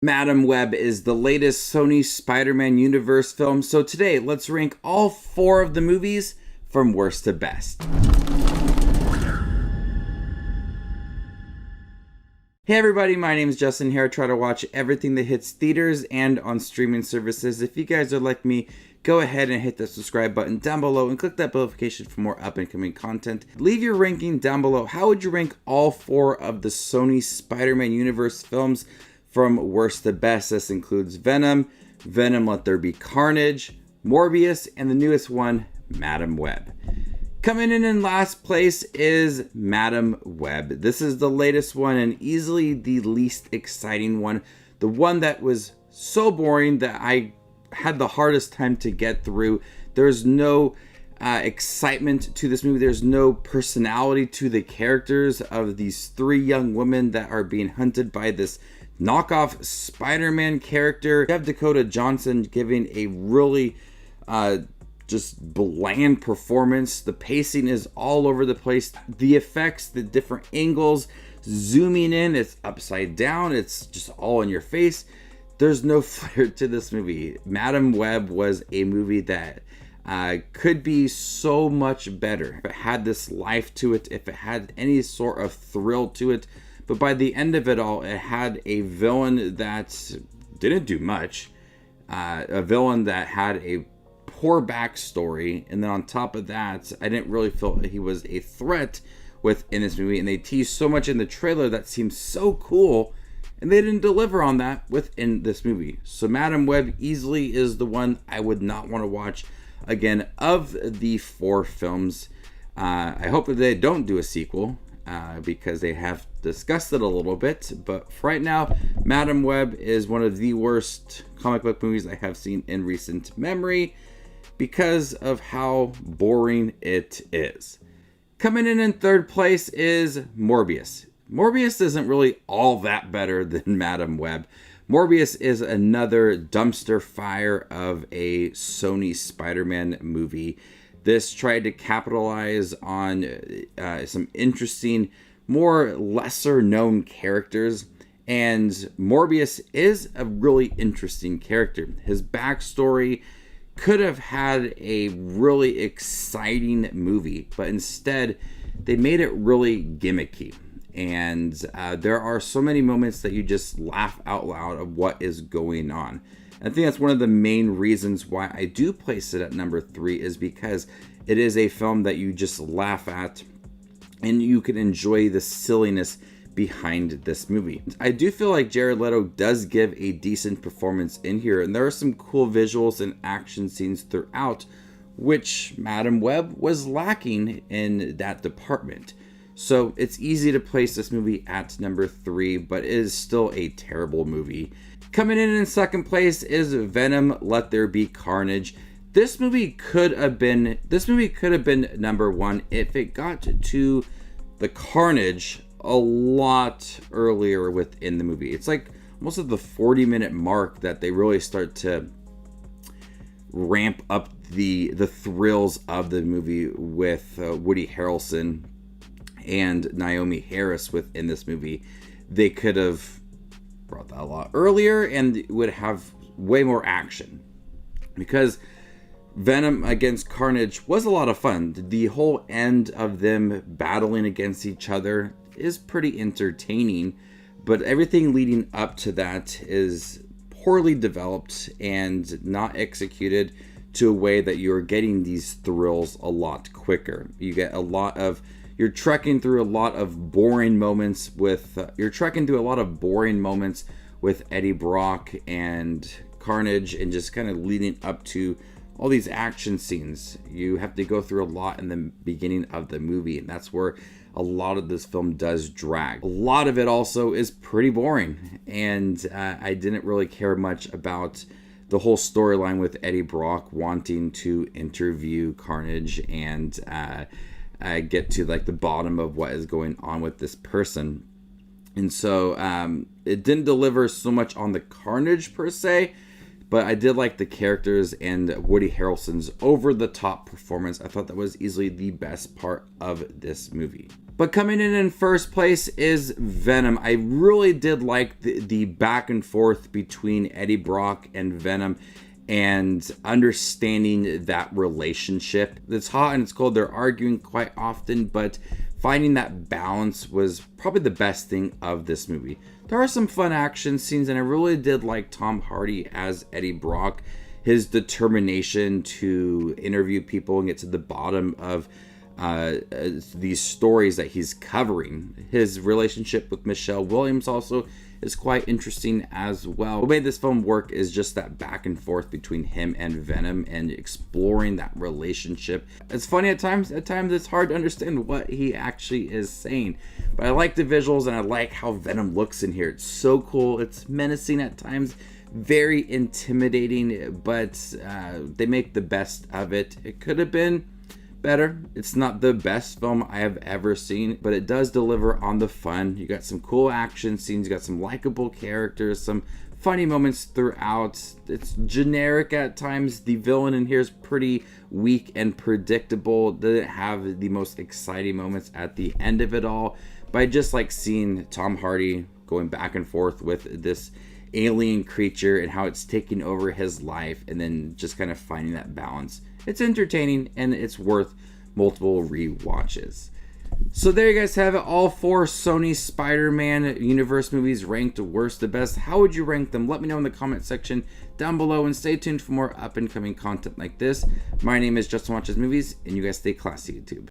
Madam Web is the latest Sony Spider Man Universe film, so today let's rank all 4 of the movies from worst to best. Hey everybody, my name is Justin here. I try to watch everything that hits theaters and on streaming services. If you guys are like me, go ahead and hit the subscribe button down below and click that notification for more up and coming content. Leave your ranking down below. How would you rank all 4 of the Sony Spider Man Universe films from worst to best? This includes Venom, Let There Be Carnage, Morbius, and the newest one, Madam Web. Coming in last place is Madam Web. This is the latest one and easily the least exciting one. The one that was so boring that I had the hardest time to get through. There's no excitement to this movie. There's no personality to the characters of these 3 young women that are being hunted by this knockoff Spider-Man character. You have Dakota Johnson giving a really just bland performance. The pacing is all over the place. The effects, the different angles, zooming in, it's upside down, it's just all in your face. There's no flair to this movie. Madam Web was a movie that could be so much better if it had this life to it, if it had any sort of thrill to it. But by the end of it all, it had a villain that didn't do much, a villain that had a poor backstory, and then on top of that, I didn't really feel that he was a threat within this movie, and they teased so much in the trailer that seemed so cool, and they didn't deliver on that within this movie. So Madam Web easily is the one I would not want to watch again of the 4 films. I hope that they don't do a sequel, because they have discussed it a little bit, but for right now, Madam Web is one of the worst comic book movies I have seen in recent memory because of how boring it is. Coming in third place is Morbius. Morbius isn't really all that better than Madam Web. Morbius is another dumpster fire of a Sony Spider-Man movie. This tried to capitalize on some interesting, more lesser known characters. And Morbius is a really interesting character. His backstory could have had a really exciting movie, but instead they made it really gimmicky. And there are so many moments that you just laugh out loud of what is going on. I think that's one of the main reasons why I do place it at number 3, is because it is a film that you just laugh at and you can enjoy the silliness behind this movie. I do feel like Jared Leto does give a decent performance in here, and there are some cool visuals and action scenes throughout, which Madam Web was lacking in that department. So it's easy to place this movie at number 3, but it is still a terrible movie. Coming in second place is Venom, Let There Be Carnage. This movie could have been number 1 if it got to the Carnage a lot earlier within the movie. It's like almost at the 40-minute mark that they really start to ramp up the thrills of the movie with Woody Harrelson and Naomi Harris within this movie. They could have brought that a lot earlier and would have way more action, because Venom against Carnage was a lot of fun. The whole end of them battling against each other is pretty entertaining, but everything leading up to that is poorly developed and not executed to a way that you're getting these thrills a lot quicker. You're trekking through a lot of boring moments with Eddie Brock and Carnage, and just kind of leading up to all these action scenes. You have to go through a lot in the beginning of the movie, and that's where a lot of this film does drag. A lot of it also is pretty boring, and I didn't really care much about the whole storyline with Eddie Brock wanting to interview Carnage and get to like the bottom of what is going on with this person. And so it didn't deliver so much on the Carnage per se, but I did like the characters and Woody Harrelson's over-the-top performance. I thought that was easily the best part of this movie. But coming in first place is Venom. I really did like the back and forth between Eddie Brock and Venom, and understanding that relationship. It's hot and it's cold. They're arguing quite often, but finding that balance was probably the best thing of this movie. There are some fun action scenes, and I really did like Tom Hardy as Eddie Brock. His determination to interview people and get to the bottom of these stories that he's covering. His relationship with Michelle Williams also is quite interesting as well. What made this film work is just that back and forth between him and Venom and exploring that relationship. It's funny at times it's hard to understand what he actually is saying, but I like the visuals and I like how Venom looks in here. It's so cool. It's menacing at times, very intimidating, but they make the best of it. It could have been better. It's not the best film I have ever seen, but it does deliver on the fun. You got some cool action scenes, you got some likable characters, some funny moments throughout. It's generic at times. The villain in here is pretty weak and predictable. Doesn't have the most exciting moments at the end of it all, but I just like seeing Tom Hardy going back and forth with this alien creature and how it's taking over his life, and then just kind of finding that balance. It's entertaining and it's worth multiple re-watches. So there you guys have it, all 4 Sony Spider Man Universe movies ranked worst to best. How would you rank them? Let me know in the comment section down below, and stay tuned for more up and coming content like this. My name is Justin Watches Movies, and you guys stay classy, YouTube.